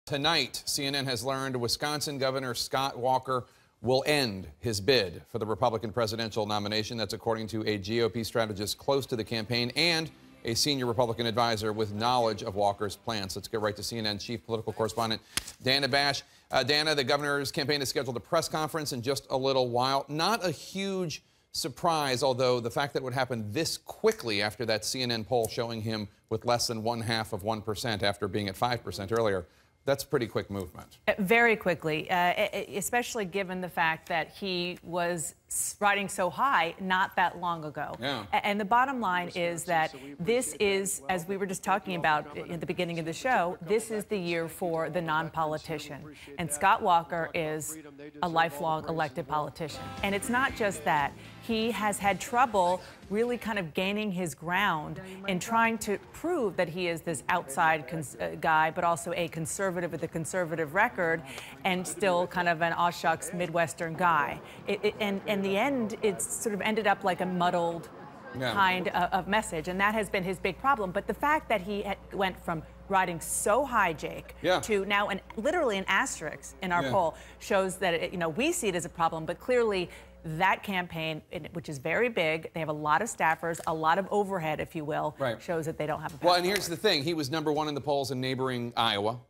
Tonight, CNN has learned Wisconsin Governor Scott Walker will end his bid for the Republican presidential nomination. That's according to a GOP strategist close to the campaign and a senior Republican advisor with knowledge of Walker's plans. Let's get right to CNN chief political correspondent Dana Bash. Dana, the governor's campaign has scheduled a press conference in just a little while. Not a huge surprise, although the fact that it would happen this quickly after that CNN poll showing him with less than 0.5% after being at 5% earlier. That's pretty quick movement. Very quickly, especially given the fact that he was riding so high not that long ago. Yeah. And the bottom line is that this is, as we were just talking about in the beginning of the show, this is the year for the non-politician. And Scott Walker is a lifelong elected politician. And it's not just that. He has had trouble really kind of gaining his ground in trying to prove that he is this outside guy, but also a conservative with a conservative record, and still kind of an aw shucks Midwestern guy. And in the end, it's sort of ended up like a muddled kind of message, and that has been his big problem. But the fact that he went from riding so high, Jake, to now literally an asterisk in our poll shows that we see it as a problem, but clearly that campaign, which is very big, they have a lot of staffers, a lot of overhead, if you will, shows that they don't have a Well, and here's the thing. He was #1 in the polls in neighboring Iowa.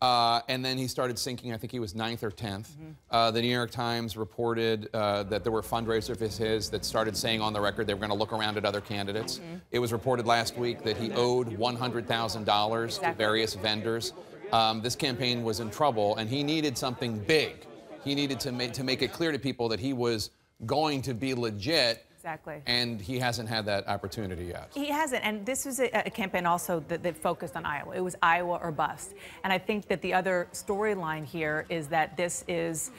And then he started sinking. I think he was 9th or 10th. The New York Times reported that there were fundraisers of his that started saying on the record they were going to look around at other candidates. It was reported last week that he owed $100,000 to various vendors. This campaign was in trouble, and he needed something big. He needed to make it clear to people that he was going to be legit. Exactly. And he hasn't had that opportunity yet. He hasn't. And this was a campaign also that focused on Iowa. It was Iowa or bust. And I think that the other storyline here is that this is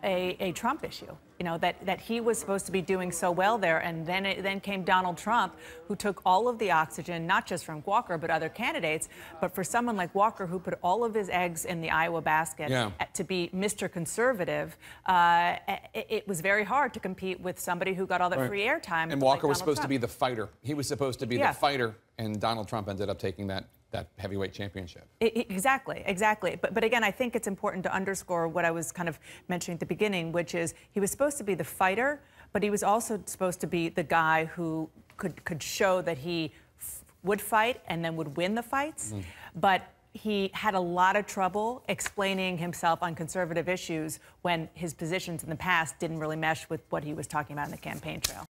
a Trump issue. That he was supposed to be doing so well there, and then came Donald Trump, who took all of the oxygen, not just from Walker, but other candidates. But for someone like Walker, who put all of his eggs in the Iowa basket to be Mr. Conservative, it was very hard to compete with somebody who got all that free airtime. And Walker was supposed to be the fighter. He was supposed to be the fighter, and Donald Trump ended up taking that heavyweight championship. Exactly. But again, I think it's important to underscore what I was kind of mentioning at the beginning, which is he was supposed to be the fighter, but he was also supposed to be the guy who could show that he would fight and then would win the fights. But he had a lot of trouble explaining himself on conservative issues when his positions in the past didn't really mesh with what he was talking about in the campaign trail.